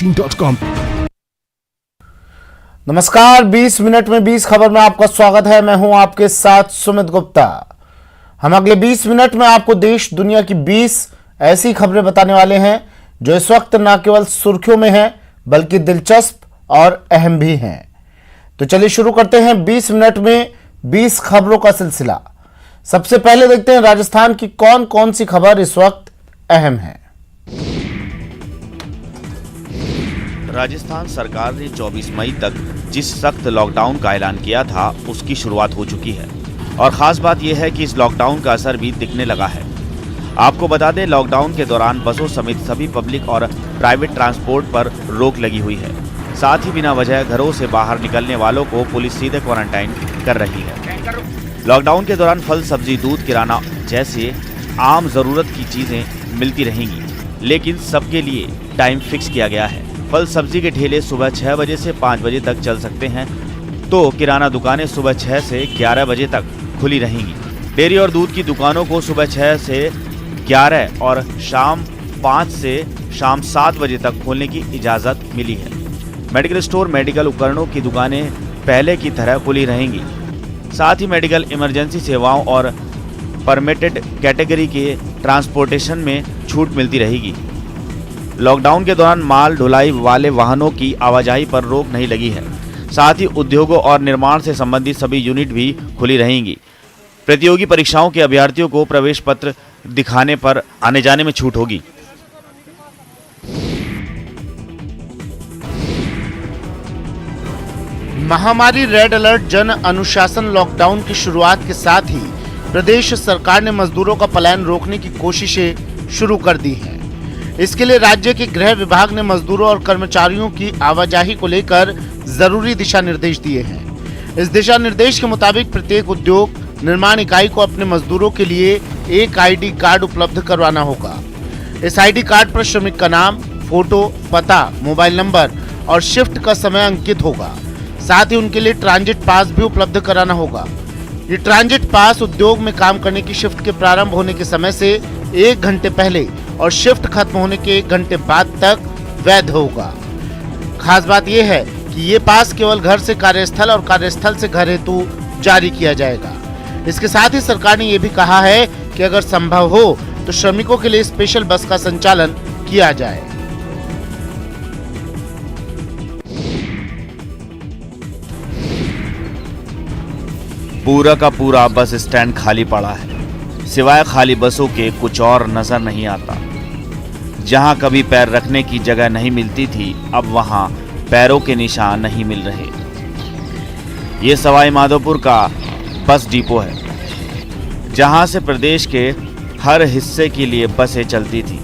news18.com। नमस्कार, 20 मिनट में 20 खबर में आपका स्वागत है। मैं हूं आपके साथ सुमित गुप्ता। हम अगले 20 मिनट में आपको देश दुनिया की 20 ऐसी खबरें बताने वाले हैं जो इस वक्त न केवल सुर्खियों में हैं बल्कि दिलचस्प और अहम भी हैं। तो चलिए शुरू करते हैं 20 मिनट में 20 खबरों का सिलसिला। सबसे पहले देखते हैं राजस्थान की कौन कौन सी खबर इस वक्त अहम है। राजस्थान सरकार ने 24 मई तक जिस सख्त लॉकडाउन का ऐलान किया था उसकी शुरुआत हो चुकी है और खास बात यह है कि इस लॉकडाउन का असर भी दिखने लगा है। आपको बता दें, लॉकडाउन के दौरान बसों समेत सभी पब्लिक और प्राइवेट ट्रांसपोर्ट पर रोक लगी हुई है। साथ ही बिना वजह घरों से बाहर निकलने वालों को पुलिस सीधे क्वारंटाइन कर रही है। लॉकडाउन के दौरान फल, सब्जी, दूध, किराना जैसे आम जरूरत की चीजें मिलती रहेंगी, लेकिन सबके लिए टाइम फिक्स किया गया है। फल सब्जी के ठेले सुबह 6 बजे से 5 बजे तक चल सकते हैं, तो किराना दुकानें सुबह 6 से 11 बजे तक खुली रहेंगी। डेयरी और दूध की दुकानों को सुबह 6 से 11 और शाम 5 से शाम 7 बजे तक खोलने की इजाज़त मिली है। मेडिकल स्टोर, मेडिकल उपकरणों की दुकानें पहले की तरह खुली रहेंगी। साथ ही मेडिकल इमरजेंसी सेवाओं और परमिटेड कैटेगरी के ट्रांसपोर्टेशन में छूट मिलती रहेगी। लॉकडाउन के दौरान माल ढुलाई वाले वाहनों की आवाजाही पर रोक नहीं लगी है। साथ ही उद्योगों और निर्माण से संबंधित सभी यूनिट भी खुली रहेंगी। प्रतियोगी परीक्षाओं के अभ्यर्थियों को प्रवेश पत्र दिखाने पर आने जाने में छूट होगी। महामारी रेड अलर्ट, जन अनुशासन, लॉकडाउन की शुरुआत के साथ ही प्रदेश सरकार ने मजदूरों का पलायन रोकने की कोशिशें शुरू कर दी हैं। इसके लिए राज्य के गृह विभाग ने मजदूरों और कर्मचारियों की आवाजाही को लेकर जरूरी दिशा निर्देश दिए हैं। इस दिशा निर्देश के मुताबिक प्रत्येक उद्योग निर्माण इकाई को अपने मजदूरों के लिए एक आईडी कार्ड उपलब्ध करवाना होगा। इस आईडी कार्ड पर श्रमिक का नाम, फोटो, पता, मोबाइल नंबर और शिफ्ट का समय अंकित होगा। साथ ही उनके लिए ट्रांजिट पास भी उपलब्ध कराना होगा। ये ट्रांजिट पास उद्योग में काम करने की शिफ्ट के प्रारंभ होने के समय से 1 घंटे पहले और शिफ्ट खत्म होने के 1 घंटे बाद तक वैध होगा। खास बात यह है कि ये पास केवल घर से कार्यस्थल और कार्यस्थल से घर हेतु जारी किया जाएगा। इसके साथ ही सरकार ने यह भी कहा है कि अगर संभव हो तो श्रमिकों के लिए स्पेशल बस का संचालन किया जाए। पूरा का पूरा बस स्टैंड खाली पड़ा है। सिवाय खाली बसों के कुछ और नजर नहीं आता। जहां कभी पैर रखने की जगह नहीं मिलती थी, अब वहां पैरों के निशान नहीं मिल रहे। ये सवाई माधोपुर का बस डिपो है, जहां से प्रदेश के हर हिस्से के लिए बसें चलती थी।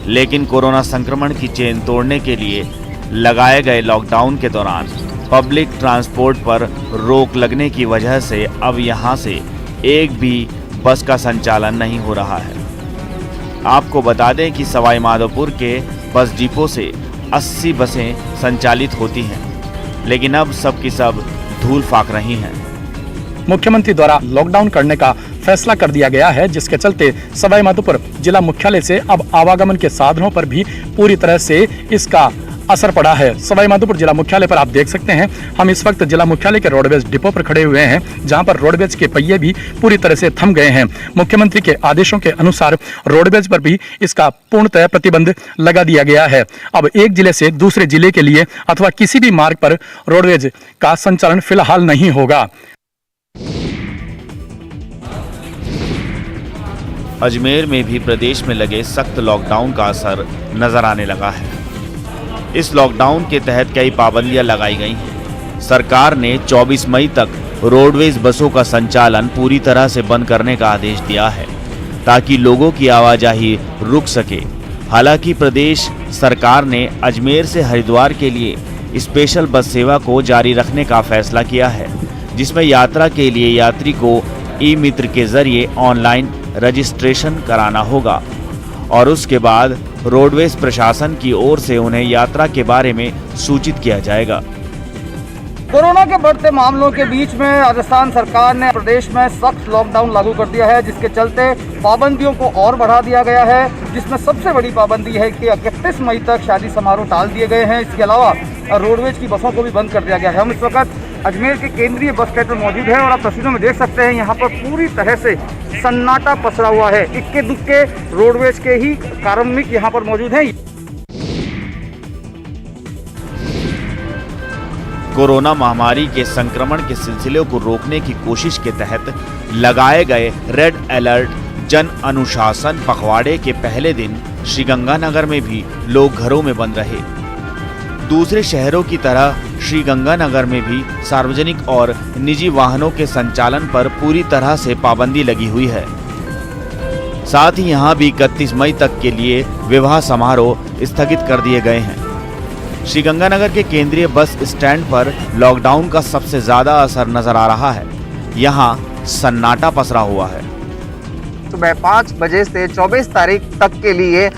लेकिन कोरोना संक्रमण की चेन तोड़ने के लिए लगाए गए लॉकडाउन के दौरान पब्लिक ट्रांसपोर्ट पर रोक लगने की वजह से अब यहां से एक भी बस का संचालन नहीं हो रहा है। आपको बता दें कि सवाई माधोपुर के बस डिपो से 80 बसें संचालित होती हैं, लेकिन अब सब की सब धूल फाक रही हैं। मुख्यमंत्री द्वारा लॉकडाउन करने का फैसला कर दिया गया है, जिसके चलते सवाई माधोपुर जिला मुख्यालय से अब आवागमन के साधनों पर भी पूरी तरह से इसका असर पड़ा है। सवाई माधोपुर जिला मुख्यालय पर आप देख सकते हैं, हम इस वक्त जिला मुख्यालय के रोडवेज डिपो पर खड़े हुए हैं, जहां पर रोडवेज के पहिए भी पूरी तरह से थम गए हैं। मुख्यमंत्री के आदेशों के अनुसार रोडवेज पर भी इसका पूर्णतः प्रतिबंध लगा दिया गया है। अब एक जिले से दूसरे जिले के लिए अथवा किसी भी मार्ग पर रोडवेज का संचालन फिलहाल नहीं होगा। अजमेर में भी प्रदेश में लगे सख्त लॉकडाउन का असर नजर आने लगा है। इस लॉकडाउन के तहत कई पाबंदियां लगाई गई हैं। सरकार ने 24 मई तक रोडवेज बसों का संचालन पूरी तरह से बंद करने का आदेश दिया है, ताकि लोगों की आवाजाही रुक सके। हालांकि प्रदेश सरकार ने अजमेर से हरिद्वार के लिए स्पेशल बस सेवा को जारी रखने का फैसला किया है, जिसमें यात्रा के लिए यात्री को ई-मित्र के जरिए ऑनलाइन रजिस्ट्रेशन कराना होगा और उसके बाद रोडवेज प्रशासन की ओर से उन्हें यात्रा के बारे में सूचित किया जाएगा। कोरोना के बढ़ते मामलों के बीच में राजस्थान सरकार ने प्रदेश में सख्त लॉकडाउन लागू कर दिया है, जिसके चलते पाबंदियों को और बढ़ा दिया गया है, जिसमें सबसे बड़ी पाबंदी है कि 31 मई तक शादी समारोह टाल दिए गए हैं। इसके अलावा रोडवेज की बसों को भी बंद कर दिया गया है। हम इस वक्त अजमेर के केंद्रीय बस स्टैंड पर मौजूद है और आप तस्वीरों में देख सकते हैं यहाँ पर पूरी तरह से सन्नाटा पसरा हुआ है। इक्के दुक्के रोडवेज के ही कार्मिक यहाँ पर मौजूद हैं। कोरोना महामारी के संक्रमण के सिलसिले को रोकने की कोशिश के तहत लगाए गए रेड अलर्ट जन अनुशासन पखवाड़े के पहले दिन श्रीगंगानगर में भी लोग घरों में बंद रहे। दूसरे शहरों की तरह श्रीगंगानगर में भी सार्वजनिक और निजी वाहनों के संचालन पर पूरी तरह से पाबंदी लगी हुई है। साथ ही यहां भी 31 मई तक के लिए विवाह समारोह स्थगित कर दिए गए हैं। श्रीगंगानगर के केंद्रीय बस स्टैंड पर लॉकडाउन का सबसे ज्यादा असर नजर आ रहा है। यहाँ सन्नाटा पसरा हुआ है। सुबह 5 बजे से 24 तारीख तक के लिए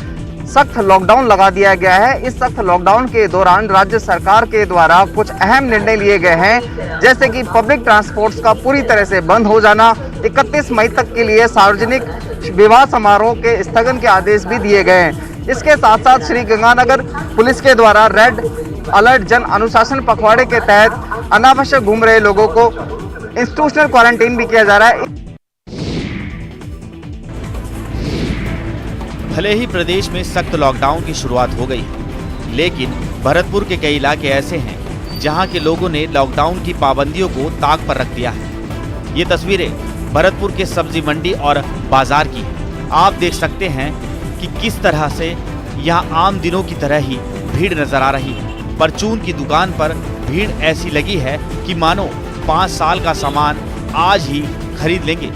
सख्त लॉकडाउन लगा दिया गया है। इस सख्त लॉकडाउन के दौरान राज्य सरकार के द्वारा कुछ अहम निर्णय लिए गए हैं, जैसे कि पब्लिक ट्रांसपोर्ट्स का पूरी तरह से बंद हो जाना, 31 मई तक के लिए सार्वजनिक विवाह समारोह के स्थगन के आदेश भी दिए गए हैं। इसके साथ साथ श्रीगंगानगर पुलिस के द्वारा रेड अलर्ट जन अनुशासन पखवाड़े के तहत अनावश्यक घूम रहे लोगों को इंस्टीट्यूशनल क्वारंटीन भी किया जा रहा है। भले ही प्रदेश में सख्त लॉकडाउन की शुरुआत हो गई है, लेकिन भरतपुर के कई इलाके ऐसे हैं जहां के लोगों ने लॉकडाउन की पाबंदियों को ताक पर रख दिया है। ये तस्वीरें भरतपुर के सब्जी मंडी और बाजार की हैं। आप देख सकते हैं कि किस तरह से यहाँ आम दिनों की तरह ही भीड़ नजर आ रही है। परचून की दुकान पर भीड़ ऐसी लगी है कि मानो 5 साल का सामान आज ही खरीद लेंगे।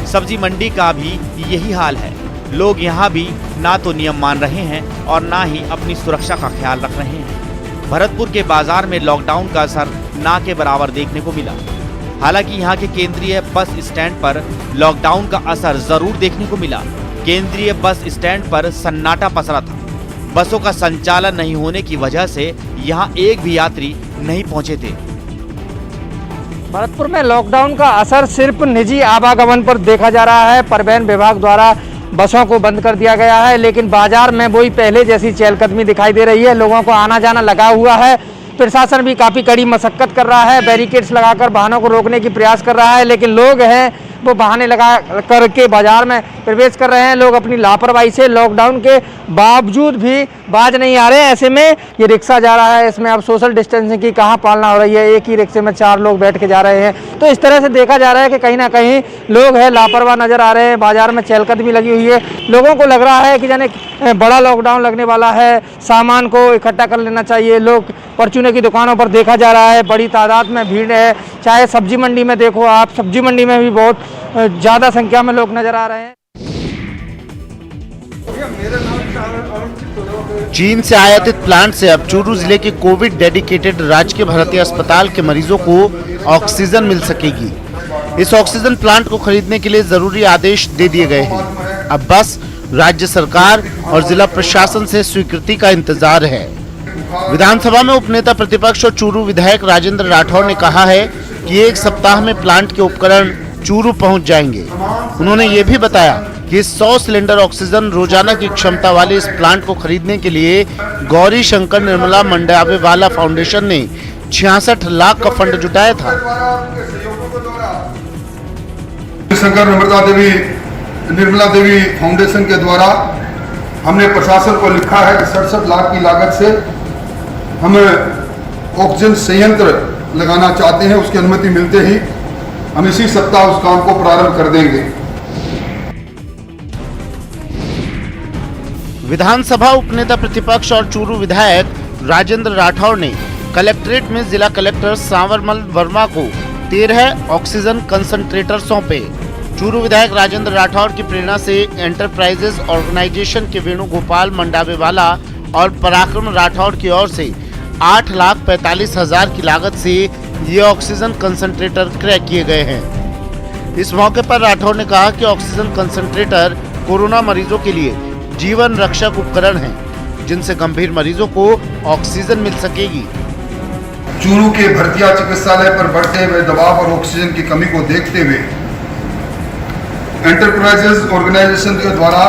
सब्जी मंडी का भी यही हाल है। लोग यहाँ भी ना तो नियम मान रहे हैं और ना ही अपनी सुरक्षा का ख्याल रख रहे हैं। भरतपुर के बाजार में लॉकडाउन का असर ना के बराबर देखने को मिला। हालांकि यहाँ के केंद्रीय बस स्टैंड पर लॉकडाउन का असर जरूर देखने को मिला। केंद्रीय बस स्टैंड पर सन्नाटा पसरा था। बसों का संचालन नहीं होने की वजह से यहां एक भी यात्री नहीं पहुंचे थे। भरतपुर में लॉकडाउन का असर सिर्फ निजी आवागमन पर देखा जा रहा है। परिवहन विभाग द्वारा बसों को बंद कर दिया गया है, लेकिन बाजार में वही पहले जैसी चहलकदमी दिखाई दे रही है। लोगों को आना जाना लगा हुआ है। प्रशासन भी काफ़ी कड़ी मशक्कत कर रहा है, बैरिकेड्स लगाकर वाहनों को रोकने की प्रयास कर रहा है, लेकिन लोग हैं वो बहाने लगा करके बाजार में प्रवेश कर रहे हैं। लोग अपनी लापरवाही से लॉकडाउन के बावजूद भी बाज नहीं आ रहे हैं। ऐसे में ये रिक्शा जा रहा है, इसमें अब सोशल डिस्टेंसिंग की कहाँ पालना हो रही है। एक ही रिक्शे में 4 लोग बैठ के जा रहे हैं। तो इस तरह से देखा जा रहा है कि कहीं ना कहीं लोग हैं लापरवाह नजर आ रहे हैं। बाजार में चहलकदमी लगी हुई है। लोगों को लग रहा है कि जाने बड़ा लॉकडाउन लगने वाला है, सामान को इकट्ठा कर लेना चाहिए। लोग परचूने की दुकानों पर देखा जा रहा है बड़ी तादाद में भीड़ है। चाहे सब्जी मंडी में देखो आप, सब्जी मंडी में भी बहुत ज़्यादा संख्या में लोग नजर आ रहे हैं। चीन से आयातित प्लांट से अब चूरू जिले के कोविड डेडिकेटेड राजकीय भारतीय अस्पताल के मरीजों को ऑक्सीजन मिल सकेगी। इस ऑक्सीजन प्लांट को खरीदने के लिए जरूरी आदेश दे दिए गए हैं। अब बस राज्य सरकार और जिला प्रशासन से स्वीकृति का इंतजार है। विधानसभा में उपनेता प्रतिपक्ष और चूरू विधायक राजेंद्र राठौर ने कहा है कि 1 सप्ताह में प्लांट के उपकरण चूरू पहुंच जाएंगे। उन्होंने ये भी बताया कि 100 सिलेंडर ऑक्सीजन रोजाना की क्षमता वाले इस प्लांट को खरीदने के लिए गौरी शंकर निर्मला मंडावेवाला फाउंडेशन ने 66 लाख का फंड जुटाया था। शंकर निर्मला देवी फाउंडेशन के द्वारा हमने प्रशासन को लिखा है कि 67 लाख की लागत से हम ऑक्सीजन संयंत्र लगाना चाहते हैं। उसकी अनुमति मिलते ही हम इसी सप्ताह उस काम को प्रारंभ कर देंगे। विधानसभा उपनेता प्रतिपक्ष और चूरू विधायक राजेंद्र राठौर ने कलेक्ट्रेट में जिला कलेक्टर सांवरमल वर्मा को 13 ऑक्सीजन कंसंट्रेटर सौंपे। चूरू विधायक राजेंद्र राठौर की प्रेरणा से एंटरप्राइजेज ऑर्गेनाइजेशन के वेणुगोपाल मंडावेवाला और पराक्रम राठौर की ओर से 8,45,000 की लागत से ये ऑक्सीजन कंसंट्रेटर क्रय किए गए हैं। इस मौके पर राठौर ने कहा कि ऑक्सीजन कंसंट्रेटर कोरोना मरीजों के लिए जीवन रक्षक उपकरण हैं, जिनसे गंभीर मरीजों को ऑक्सीजन मिल सकेगी। चूरू के भरतिया चिकित्सालय पर बढ़ते हुए दबाव और ऑक्सीजन की कमी को देखते हुए एंटरप्राइजेज ऑर्गेनाइजेशन के द्वारा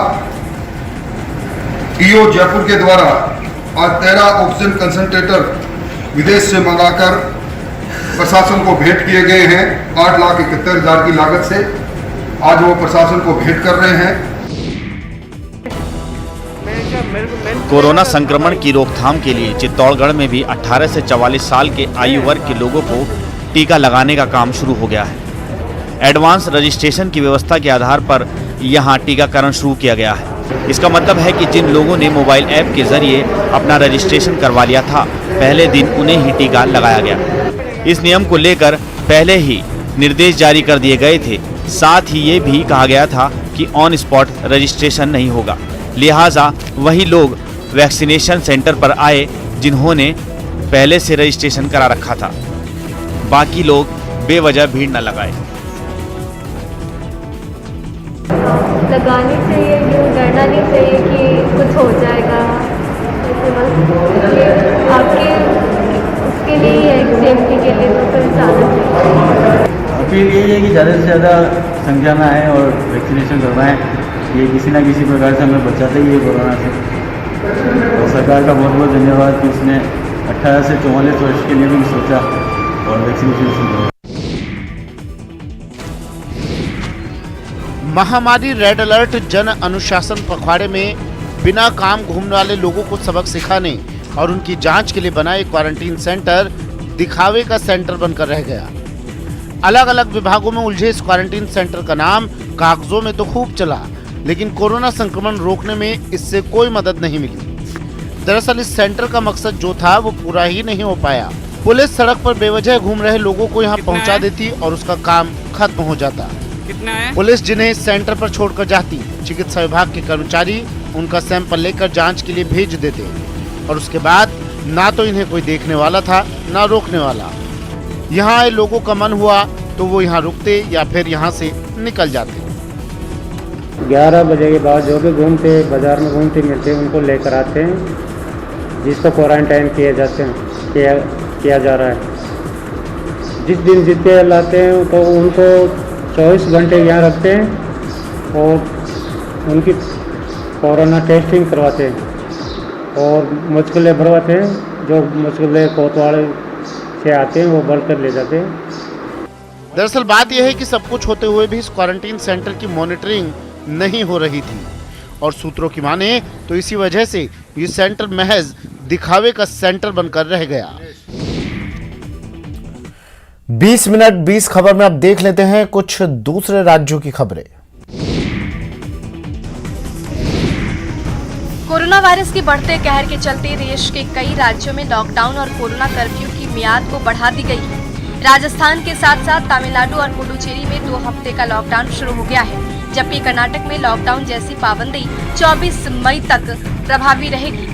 ईओ जयपुर के द्वारा आज 13 ऑक्सीजन कंसंट्रेटर विदेश से मंगाकर प्रशासन को भेंट किए गए हैं। 8,71,000 की लागत से आज वो प्रशासन को भेंट कर रहे हैं। कोरोना संक्रमण की रोकथाम के लिए चित्तौड़गढ़ में भी 18 से 44 साल के आयु वर्ग के लोगों को टीका लगाने का काम शुरू हो गया है। एडवांस रजिस्ट्रेशन की व्यवस्था के आधार पर यहां टीकाकरण शुरू किया गया है। इसका मतलब है कि जिन लोगों ने मोबाइल ऐप के जरिए अपना रजिस्ट्रेशन करवा लिया था, पहले दिन उन्हें ही टीका लगाया गया। इस नियम को लेकर पहले ही निर्देश जारी कर दिए गए थे। साथ ही ये भी कहा गया था कि ऑन स्पॉट रजिस्ट्रेशन नहीं होगा, लिहाजा वही लोग वैक्सीनेशन सेंटर पर आए जिन्होंने पहले से रजिस्ट्रेशन करा रखा था। बाकी लोग बेवजह भीड़ न लगाए। लगानी चाहिए, यूँ डरना नहीं चाहिए कि कुछ हो जाएगा। आपके उसके लिए ही है, सेफ्टी के लिए, तो फिर जाना चाहिए। अपील यही है कि ज़्यादा से ज़्यादा संख्या में आएँ और वैक्सीनेशन करवाएं। ये किसी न किसी प्रकार से हमें बचाता ही है कोरोना से। और सरकार का बहुत बहुत धन्यवाद कि उसने 18 से 44 वर्ष के लिए भी सोचा और वैक्सीनेशन शुरू किया। महामारी रेड अलर्ट जन अनुशासन पखवाड़े में बिना काम घूमने वाले लोगों को सबक सिखाने और उनकी जांच के लिए बनाए क्वारंटीन सेंटर दिखावे का सेंटर बनकर रह गया। अलग अलग विभागों में उलझे इस क्वारंटीन सेंटर का नाम कागजों में तो खूब चला, लेकिन कोरोना संक्रमण रोकने में इससे कोई मदद नहीं मिली। दरअसल इस सेंटर का मकसद जो था वो पूरा ही नहीं हो पाया। पुलिस सड़क पर बेवजह घूम रहे लोगों को यहाँ पहुँचा देती और उसका काम खत्म हो जाता। पुलिस जिन्हें इस सेंटर पर छोड़कर जाती, चिकित्सा विभाग के कर्मचारी उनका सैंपल लेकर जांच के लिए भेज देते और उसके बाद ना तो इन्हें कोई देखने वाला था ना रोकने वाला। यहाँ आए लोगों का मन हुआ तो वो यहाँ रुकते या फिर यहाँ से निकल जाते। 11 बजे के बाद जो भी घूमते बाजार में घूमते मिलते उनको लेकर आते हैं, जिसको क्वारंटाइन किए जाते हैं किया जा रहा है। जिस दिन जितने लाते हैं तो उनको 24 घंटे यहाँ रखते हैं और उनकी कोरोना टेस्टिंग करवाते हैं और मुश्किलें भरवाते हैं। जो मुश्किलें कोतवाल से आते हैं वो भर कर ले जाते हैं। दरअसल बात यह है कि सब कुछ होते हुए भी इस क्वारंटीन सेंटर की मॉनिटरिंग नहीं हो रही थी और सूत्रों की माने तो इसी वजह से ये सेंटर महज दिखावे का सेंटर बनकर रह गया। 20 मिनट 20 खबर में अब देख लेते हैं कुछ दूसरे राज्यों की खबरें। कोरोना वायरस के बढ़ते कहर के चलते देश के कई राज्यों में लॉकडाउन और कोरोना कर्फ्यू की मियाद को बढ़ा दी गई है। राजस्थान के साथ साथ तमिलनाडु और पुडुचेरी में 2 हफ्ते का लॉकडाउन शुरू हो गया है, जबकि कर्नाटक में लॉकडाउन जैसी पाबंदी 24 मई तक प्रभावी रहेगी।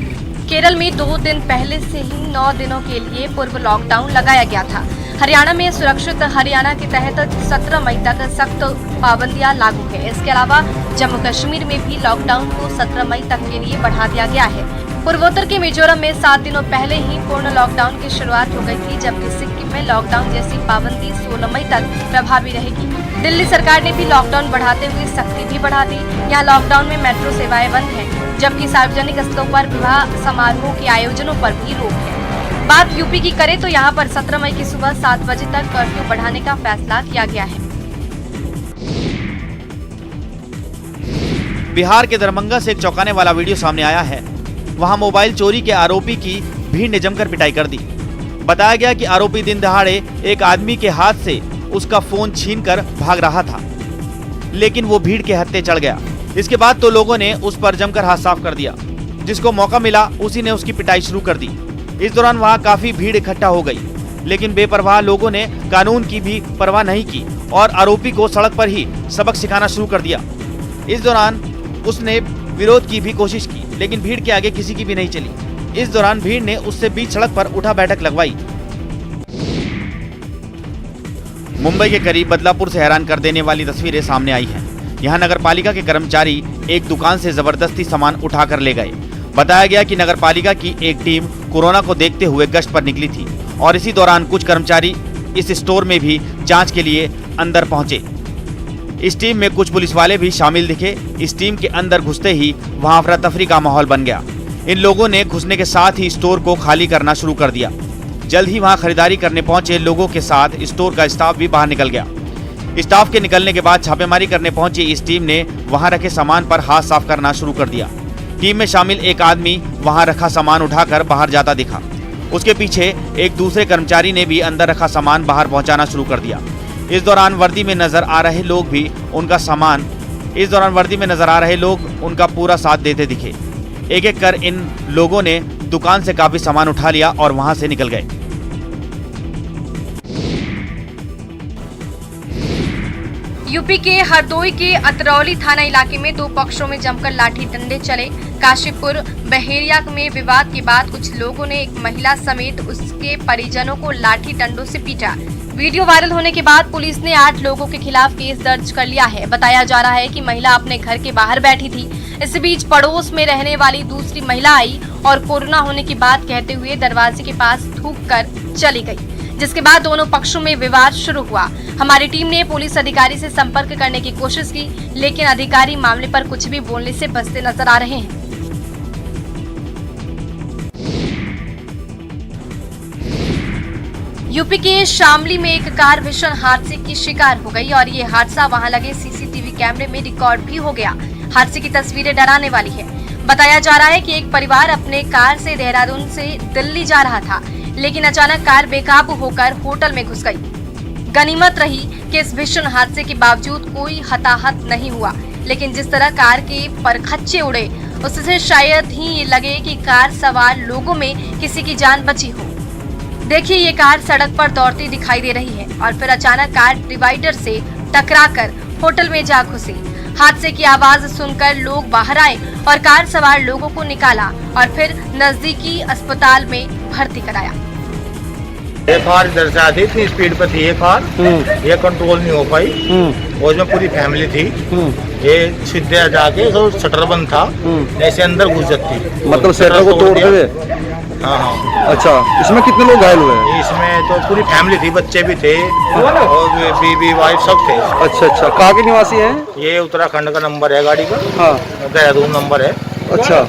केरल में 2 दिन पहले से ही 9 दिनों के लिए पूर्व लॉकडाउन लगाया गया था। हरियाणा में सुरक्षित हरियाणा के तहत 17 मई तक सख्त पाबंदियां लागू है। इसके अलावा जम्मू कश्मीर में भी लॉकडाउन को 17 मई तक के लिए बढ़ा दिया गया है। पूर्वोत्तर के मिजोरम में 7 दिनों पहले ही पूर्ण लॉकडाउन की शुरुआत हो गई थी, जबकि सिक्किम में लॉकडाउन जैसी पाबंदी 16 मई तक प्रभावी रहेगी। दिल्ली सरकार ने भी लॉकडाउन बढ़ाते हुए सख्ती भी बढ़ा दी। यहाँ लॉकडाउन में मेट्रो सेवाएं बंद हैं, जबकि सार्वजनिक स्थलों पर विवाह समारोह के आयोजनों पर भी रोक है। बात यूपी की करें तो यहाँ पर 17 मई की सुबह 7 बजे तक कर्फ्यू बढ़ाने का फैसला किया गया है। बिहार के दरभंगा से एक चौंकाने वाला वीडियो सामने आया है। वहां मोबाइल चोरी के आरोपी की भीड़ ने जमकर पिटाई कर दी। बताया गया कि आरोपी दिन दहाड़े एक आदमी के हाथ से उसका फोन छीनकर भाग रहा था, लेकिन वो भीड़ के हत्थे चढ़ गया। इसके बाद तो लोगों ने उस पर जमकर हाथ साफ कर दिया। जिसको मौका मिला उसी ने उसकी पिटाई शुरू कर दी। इस दौरान वहां काफी भीड़ इकट्ठा हो गई, लेकिन बेपरवाह लोगों ने कानून की भी परवाह नहीं की और आरोपी को सड़क पर ही सबक सिखाना शुरू कर दिया। इस दौरान उसने विरोध की भी कोशिश की, लेकिन भीड़ के आगे किसी की भी नहीं चली। इस दौरान भीड़ ने उससे बीच सड़क पर उठा बैठक लगवाई। मुंबई के करीब बदलापुर से हैरान कर देने वाली तस्वीरें सामने आई हैं। यहाँ नगर पालिका के कर्मचारी एक दुकान से जबरदस्ती सामान उठाकर ले गए। बताया गया कि नगरपालिका की एक टीम कोरोना को देखते हुए गश्त पर निकली थी और इसी दौरान कुछ कर्मचारी इस स्टोर में भी जांच के लिए अंदर पहुंचे। इस टीम में कुछ पुलिस वाले भी शामिल दिखे। इस टीम के अंदर घुसते ही वहां अफरा तफरी का माहौल बन गया। इन लोगों ने घुसने के साथ ही स्टोर को खाली करना शुरू कर दिया। जल्द ही वहां खरीदारी करने पहुंचे लोगों के साथ स्टोर का स्टाफ भी बाहर निकल गया। स्टाफ के निकलने के बाद छापेमारी करने पहुंची इस टीम ने वहां रखे सामान पर हाथ साफ करना शुरू कर दिया। टीम में शामिल एक आदमी वहां रखा सामान उठाकर बाहर जाता दिखा। उसके पीछे एक दूसरे कर्मचारी ने भी अंदर रखा सामान बाहर पहुंचाना शुरू कर दिया। इस दौरान वर्दी में नजर आ रहे लोग उनका पूरा साथ देते दिखे। एक एक कर इन लोगों ने दुकान से काफी सामान उठा लिया और वहां से निकल गए। यूपी के हरदोई के अतरौली थाना इलाके में दो पक्षों में जमकर लाठी डंडे चले। काशीपुर बहेरिया में विवाद के बाद कुछ लोगों ने एक महिला समेत उसके परिजनों को लाठी डंडों से पीटा। वीडियो वायरल होने के बाद पुलिस ने 8 लोगों के खिलाफ केस दर्ज कर लिया है। बताया जा रहा है कि महिला अपने घर के बाहर बैठी थी। इस बीच पड़ोस में रहने वाली दूसरी महिला आई और कोरोना होने की बात कहते हुए दरवाजे के पास थूक कर चली गई, जिसके बाद दोनों पक्षों में विवाद शुरू हुआ। हमारी टीम ने पुलिस अधिकारी से संपर्क करने की कोशिश की, लेकिन अधिकारी मामले पर कुछ भी बोलने से बचते नजर आ रहे हैं। यूपी के शामली में एक कार भीषण हादसे की शिकार हो गई और ये हादसा वहां लगे सीसीटीवी कैमरे में रिकॉर्ड भी हो गया। हादसे की तस्वीरें डराने वाली है। बताया जा रहा है कि एक परिवार अपने कार से देहरादून से दिल्ली जा रहा था, लेकिन अचानक कार बेकाबू होकर होटल में घुस गई। गनीमत रही कि इस भीषण हादसे के बावजूद कोई हताहत नहीं हुआ, लेकिन जिस तरह कार के परखच्चे उड़े उससे शायद ही ये लगे कि कार सवार लोगों में किसी की जान बची हो। देखिए, ये कार सड़क पर दौड़ती दिखाई दे रही है और फिर अचानक कार डिवाइडर से टकराकर होटल में जा घुसी। हादसे की आवाज सुनकर लोग बाहर आए और कार सवार लोगों को निकाला और फिर नजदीकी अस्पताल में भर्ती कराया। ये कार इधर से आती इतनी स्पीड पे थी ये कार, ये कंट्रोल नहीं हो पाई और इसमें पूरी फैमिली थी। ये सीधे जाके तो शटर बंद था, ऐसे अंदर घुस जाती, मतलब शटर को तोड़ दे। हाँ। अच्छा, इसमें कितने लोग घायल हुए हैं? इसमें तो पूरी फैमिली थी, बच्चे भी थे और बीबी वाइफ सब थे। अच्छा, कहाँ के निवासी हैं? ये उत्तराखंड का नंबर है गाड़ी का। हाँ, देहरादून नंबर है। अच्छा।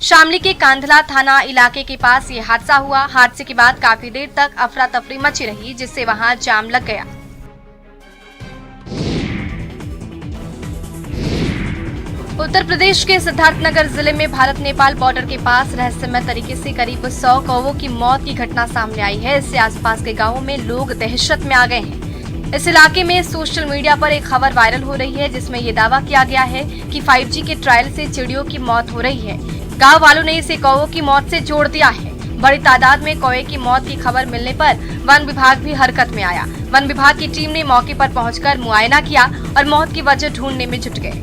शामली के कांधला थाना इलाके के पास ये हादसा हुआ। हादसे के बाद काफी देर तक अफरा तफरी मची रही, जिससे वहां जाम लग गया। उत्तर प्रदेश के सिद्धार्थनगर जिले में भारत नेपाल बॉर्डर के पास रहस्यमय तरीके से करीब 100 कौवों की मौत की घटना सामने आई है। इससे आसपास के गांवों में लोग दहशत में आ गए हैं। इस इलाके में सोशल मीडिया पर एक खबर वायरल हो रही है, जिसमें ये दावा किया गया है कि 5G के ट्रायल से चिड़ियों की मौत हो रही है। गाँव वालों ने इसे कौवों की मौत से जोड़ दिया है। बड़ी तादाद में कौवे की मौत की खबर मिलने पर वन विभाग भी हरकत में आया। वन विभाग की टीम ने मौके पर पहुंचकर मुआयना किया और मौत की वजह ढूंढने में जुट गए।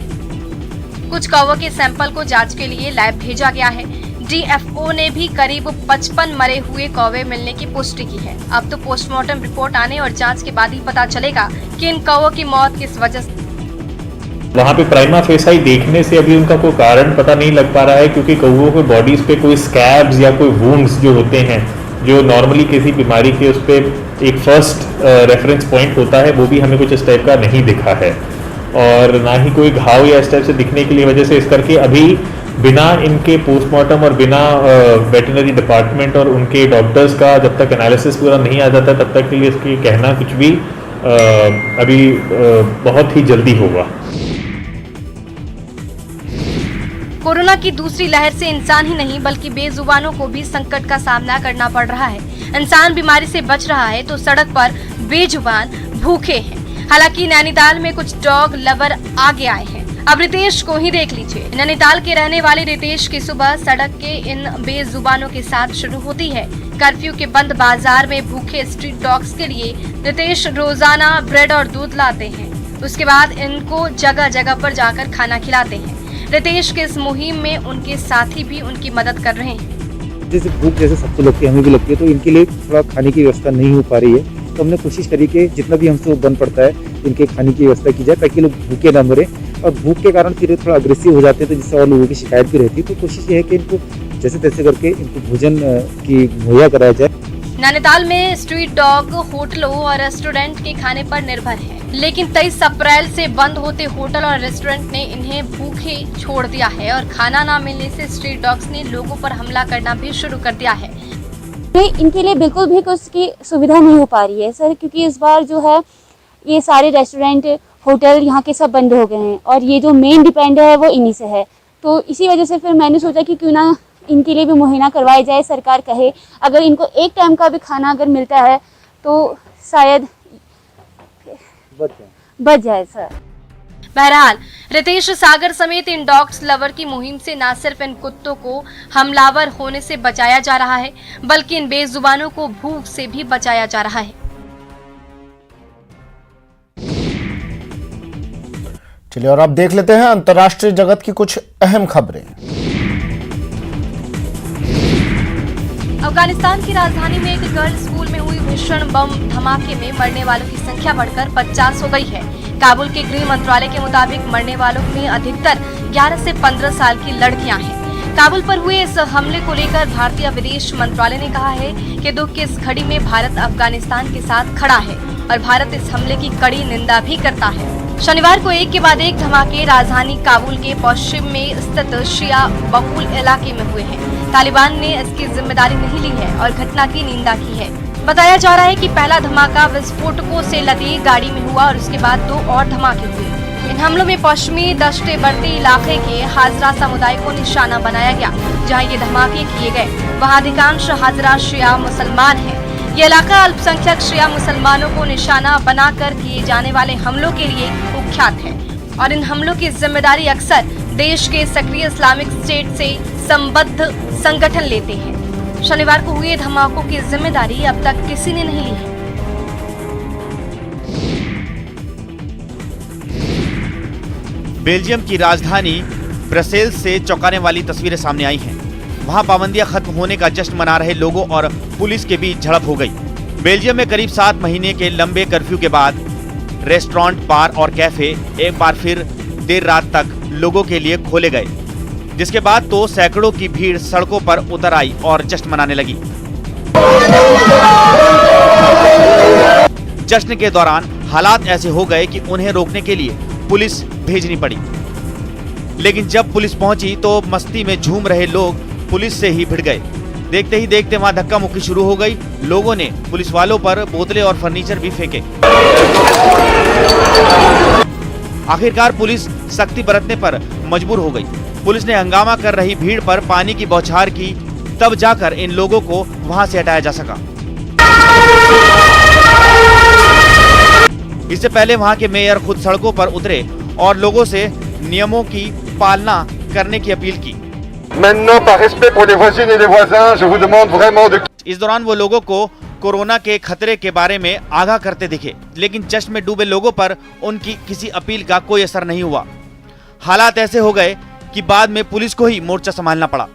कुछ कौवों के सैंपल को जांच के लिए लैब भेजा गया है। डीएफओ ने भी करीब 55 मरे हुए कौवे मिलने की पुष्टि की है। अब तो पोस्टमार्टम रिपोर्ट आने और जांच के बाद ही पता चलेगा कि इन कौवों की मौत किस वजह से। वहाँ पे प्राइमा फेसाई देखने से अभी उनका कोई कारण पता नहीं लग पा रहा है, क्योंकि कौवों के बॉडीज पे कोई स्कैब्स या कोई वुंड्स जो होते हैं, जो नॉर्मली किसी बीमारी के उस पर एक फर्स्ट रेफरेंस पॉइंट होता है, वो भी हमें कुछ इस टाइप का नहीं दिखा है और ना ही कोई घाव या इस टाइप से दिखने की वजह से इस करके अभी बिना इनके पोस्टमार्टम और बिना वेटरनरी डिपार्टमेंट और उनके डॉक्टर्स का जब तक एनालिसिस पूरा नहीं आ जाता तब तक के लिए इसकी कहना कुछ भी अभी बहुत ही जल्दी होगा। कोरोना की दूसरी लहर से इंसान ही नहीं बल्कि बेजुबानों को भी संकट का सामना करना पड़ रहा है। इंसान बीमारी से बच रहा है तो सड़क पर बेजुबान भूखे हैं। हालांकि नैनीताल में कुछ डॉग लवर आगे आए हैं। अब रितेश को ही देख लीजिए। नैनीताल के रहने वाले रितेश की सुबह सड़क के इन बेजुबानों के साथ शुरू होती है। कर्फ्यू के बंद बाजार में भूखे स्ट्रीट डॉग्स के लिए रितेश रोजाना ब्रेड और दूध लाते हैं। उसके बाद इनको जगह जगह पर जाकर खाना खिलाते हैं। रितेश के इस मुहिम में उनके साथी भी उनकी मदद कर रहे हैं। जैसे भूख जैसे सबको लगती है, हमें भी लगती है, तो इनके लिए थोड़ा खाने की व्यवस्था नहीं हो पा रही है, तो हमने कोशिश करी कि जितना भी हमसे बन पड़ता है इनके खाने की व्यवस्था की जाए ताकि लोग भूखे ना मरे। और भूख के कारण फिर थोड़ा अग्रेसिव हो जाते हैं, तो जिससे और लोगों की शिकायत भी रहती है। तो कोशिश ये है कि इनको जैसे तैसे करके इनको भोजन की मुहैया कराया जाए। नैनीताल में स्ट्रीट डॉग होटलों और रेस्टोरेंट के खाने पर निर्भर है, लेकिन 23 अप्रैल से बंद होते होटल और रेस्टोरेंट ने इन्हें भूखे छोड़ दिया है और खाना न मिलने से स्ट्रीट डॉग्स ने लोगों पर हमला करना भी शुरू कर दिया है। इनके लिए बिल्कुल भी कुछ की सुविधा नहीं हो पा रही है सर, क्योंकि इस बार जो है ये सारे रेस्टोरेंट होटल यहाँ के सब बंद हो गए हैं और ये जो मेन डिपेंड है वो इन्हीं से है। तो इसी वजह से फिर मैंने सोचा कि क्यों ना इनके लिए भी मुहैया करवाया जाए। सरकार कहे अगर इनको एक टाइम का भी खाना अगर मिलता है तो शायद बच जाए सर। बहरहाल रितेश सागर समेत इन डॉग्स लवर की मुहिम से न सिर्फ इन कुत्तों को हमलावर होने से बचाया जा रहा है, बल्कि इन बेजुबानों को भूख से भी बचाया जा रहा है। चलिए और अब देख लेते हैं अंतर्राष्ट्रीय जगत की कुछ अहम खबरें। अफगानिस्तान की राजधानी में एक गर्ल्स स्कूल में हुई भीषण बम धमाके में मरने वालों की संख्या बढ़कर 50 हो गई है। काबुल के गृह मंत्रालय के मुताबिक मरने वालों में अधिकतर 11 से 15 साल की लड़कियां हैं। काबुल पर हुए इस हमले को लेकर भारतीय विदेश मंत्रालय ने कहा है कि दुख की इस घड़ी में भारत अफगानिस्तान के साथ खड़ा है और भारत इस हमले की कड़ी निंदा भी करता है। शनिवार को एक के बाद एक धमाके राजधानी काबुल के पश्चिम में स्थित शिया बहुल इलाके में हुए हैं। तालिबान ने इसकी जिम्मेदारी नहीं ली है और घटना की निंदा की है। बताया जा रहा है कि पहला धमाका विस्फोटकों से लदी गाड़ी में हुआ और उसके बाद 2 और धमाके हुए। इन हमलों में पश्चिमी दश्ते बर्ती इलाके के हाजरा समुदाय को निशाना बनाया गया, जहां ये धमाके किए गए। वहां अधिकांश हाजरा शिया मुसलमान हैं। ये इलाका अल्पसंख्यक शिया मुसलमानों को निशाना बनाकर किए जाने वाले हमलों के लिए कुख्यात है और इन हमलों की जिम्मेदारी अक्सर देश के सक्रिय इस्लामिक स्टेट से संबद्ध संगठन लेते हैं। शनिवार को हुए धमाकों की जिम्मेदारी अब तक किसी ने नहीं ली है। बेल्जियम की राजधानी ब्रसेल्स से चौंकाने वाली तस्वीरें सामने आई हैं। वहां पाबंदियां खत्म होने का जश्न मना रहे लोगों और पुलिस के बीच झड़प हो गई। बेल्जियम में करीब 7 महीने के लंबे कर्फ्यू के बाद रेस्टोरेंट, बार और कैफे एक बार फिर देर रात तक लोगों के लिए खोले गए, जिसके बाद तो सैकड़ों की भीड़ सड़कों पर उतर आई और जश्न मनाने लगी। जश्न के दौरान हालात ऐसे हो गए कि उन्हें रोकने के लिए पुलिस भेजनी पड़ी, लेकिन जब पुलिस पहुंची तो मस्ती में झूम रहे लोग पुलिस से ही भिड़ गए। देखते ही देखते वहां धक्का मुक्की शुरू हो गई। लोगों ने पुलिस वालों पर बोतलें और फर्नीचर भी फेंके। आखिरकार पुलिस सख्ती बरतने पर मजबूर हो गई। पुलिस ने हंगामा कर रही भीड़ पर पानी की बौछार की, तब जाकर इन लोगों को वहां से हटाया जा सका। इससे पहले वहां के मेयर खुद सड़कों पर उतरे और लोगों से नियमों की पालना करने की अपील की। इस दौरान वो लोगों को कोरोना के खतरे के बारे में आगाह करते दिखे, लेकिन जश्न में डूबे लोगों पर उनकी किसी अपील का कोई असर नहीं हुआ। हालात ऐसे हो गए कि बाद में पुलिस को ही मोर्चा संभालना पड़ा।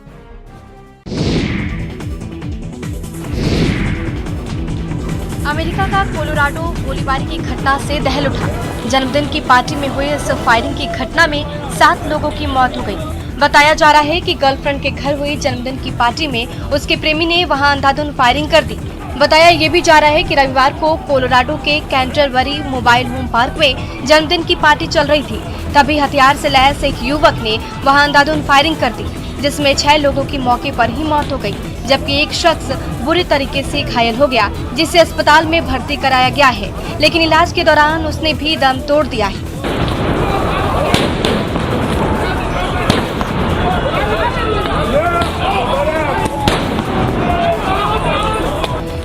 अमेरिका का कोलोराडो गोलीबारी की घटना से दहल उठा। जन्मदिन की पार्टी में हुए इस फायरिंग की घटना में 7 लोगों की मौत हो गई। बताया जा रहा है कि गर्लफ्रेंड के घर हुई जन्मदिन की पार्टी में उसके प्रेमी ने वहां अंधाधुंध फायरिंग कर दी। बताया ये भी जा रहा है कि रविवार को कोलोराडो के कैंटरबरी मोबाइल होम पार्क में जन्मदिन की पार्टी चल रही थी। तभी हथियार से लैस एक युवक ने वहां अंधाधुंध फायरिंग कर दी, जिसमें 6 लोगों की मौके पर ही मौत हो गई, जबकि एक शख्स बुरी तरीके से घायल हो गया, जिसे अस्पताल में भर्ती कराया गया है, लेकिन इलाज के दौरान उसने भी दम तोड़ दिया है।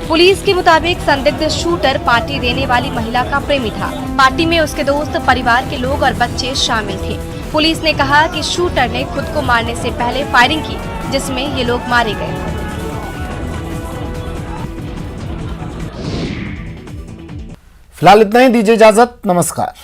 पुलिस के मुताबिक संदिग्ध शूटर पार्टी देने वाली महिला का प्रेमी था। पार्टी में उसके दोस्त, परिवार के लोग और बच्चे शामिल थे। पुलिस ने कहा कि शूटर ने खुद को मारने से पहले फायरिंग की, जिसमें ये लोग मारे गए। फिलहाल इतना ही, दीजिए इजाजत, नमस्कार।